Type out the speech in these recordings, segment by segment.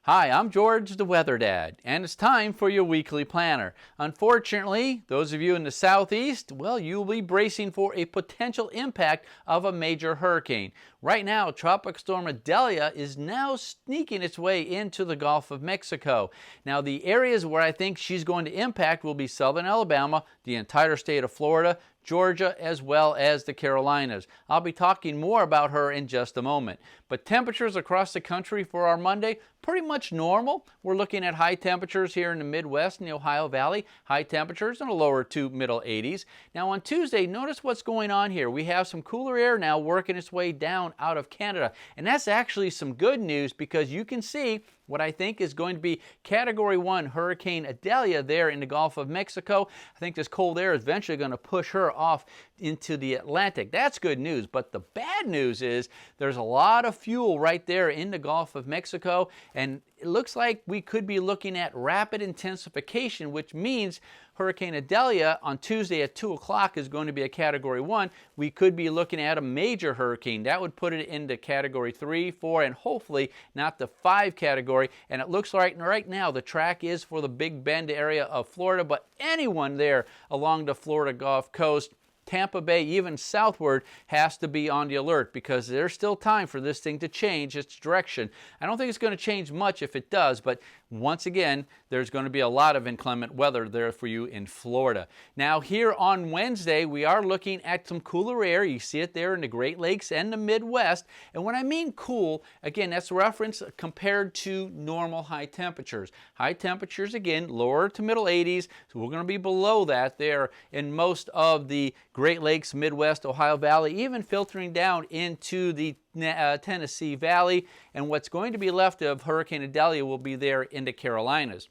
Hi, I'm George, the Weather Dad, and it's time for your weekly planner. Unfortunately, those of you in the southeast, well, you'll be bracing for a potential impact of a major hurricane. Right now, Tropical Storm Idalia is now sneaking its way into the Gulf of Mexico. Now, the areas where I think she's going to impact will be southern Alabama, the entire state of Florida, Georgia, as well as the Carolinas. I'll be talking more about her in just a moment. But temperatures across the country for our Monday, pretty much normal. We're looking at high temperatures here in the Midwest and the Ohio Valley, high temperatures in the lower to middle 80s. Now on Tuesday, notice what's going on here. We have some cooler air now working its way down out of Canada. And that's actually some good news because you can see what I think is going to be Category 1 Hurricane Idalia there in the Gulf of Mexico. I think this cold air is eventually going to push her off into the Atlantic. That's good news, but the bad news is there's a lot of fuel right there in the Gulf of Mexico, and it looks like we could be looking at rapid intensification, which means Hurricane Idalia on Tuesday at 2 o'clock is going to be a Category 1. We could be looking at a major hurricane. That would put it into Category 3, 4, and hopefully not the 5 category. And it looks like right now the track is for the Big Bend area of Florida, but anyone there along the Florida Gulf Coast, Tampa Bay, even southward, has to be on the alert because there's still time for this thing to change its direction. I don't think it's going to change much if it does, but once again, there's going to be a lot of inclement weather there for you in Florida. Now here on Wednesday, we are looking at some cooler air. You see it there in the Great Lakes and the Midwest. And when I mean cool, again, that's reference compared to normal high temperatures. High temperatures, again, lower to middle 80s. So we're going to be below that there in most of the Great Lakes, Midwest, Ohio Valley, even filtering down into the Tennessee Valley, and what's going to be left of Hurricane Idalia will be there in the Carolinas.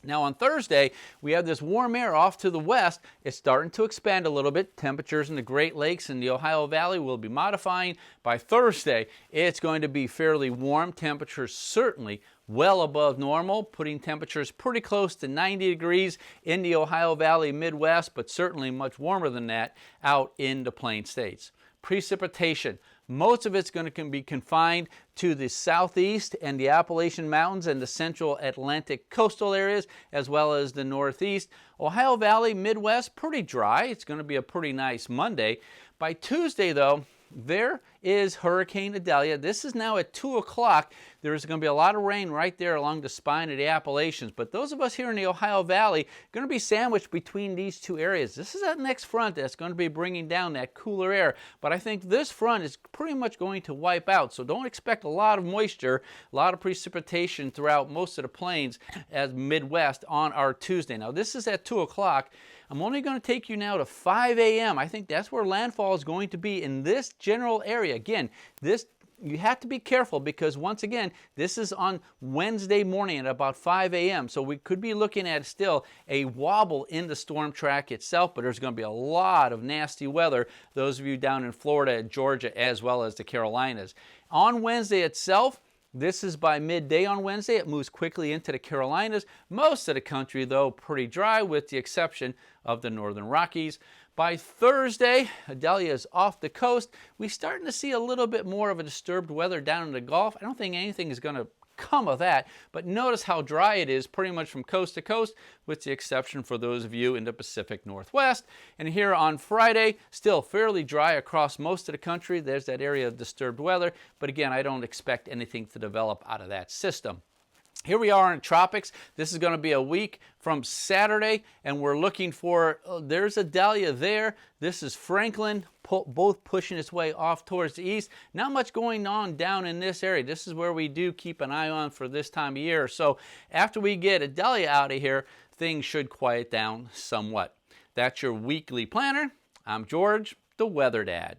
Now on Thursday, we have this warm air off to the west. It's starting to expand a little bit. Temperatures in the Great Lakes and the Ohio Valley will be modifying. By Thursday, it's going to be fairly warm. Temperatures certainly well above normal, putting temperatures pretty close to 90 degrees in the Ohio Valley, Midwest, but certainly much warmer than that out in the Plain States. Precipitation. Most of it's going to be confined to the southeast and the Appalachian Mountains and the central Atlantic coastal areas, as well as the northeast. Ohio Valley, Midwest, pretty dry. It's going to be a pretty nice Monday. By Tuesday, though, there is Hurricane Idalia. This is now at 2 o'clock. There's going to be a lot of rain right there along the spine of the Appalachians. But those of us here in the Ohio Valley are going to be sandwiched between these two areas. This is that next front that's going to be bringing down that cooler air. But I think this front is pretty much going to wipe out. So don't expect a lot of moisture, a lot of precipitation throughout most of the plains as Midwest on our Tuesday. Now this is at 2 o'clock. I'm only going to take you now to 5 a.m. I think that's where landfall is going to be in this general area. Again, you have to be careful because once again, this is on Wednesday morning at about 5 a.m. So we could be looking at still a wobble in the storm track itself, but there's going to be a lot of nasty weather, those of you down in Florida and Georgia as well as the Carolinas. On Wednesday itself, this is by midday on Wednesday. It moves quickly into the Carolinas. Most of the country, though, pretty dry with the exception of the northern Rockies. By Thursday, Idalia is off the coast. We're starting to see a little bit more of a disturbed weather down in the Gulf. I don't think anything is going to come of that, but notice how dry it is pretty much from coast to coast, with the exception for those of you in the Pacific Northwest. And here on Friday, still fairly dry across most of the country. There's that area of disturbed weather, but again, I don't expect anything to develop out of that system. Here we are in tropics. This is going to be a week from Saturday, and we're looking for, there's Idalia there. This is Franklin, both pushing its way off towards the east. Not much going on down in this area. This is where we do keep an eye on for this time of year. So after we get Idalia out of here, things should quiet down somewhat. That's your weekly planner. I'm George, the Weather Dad.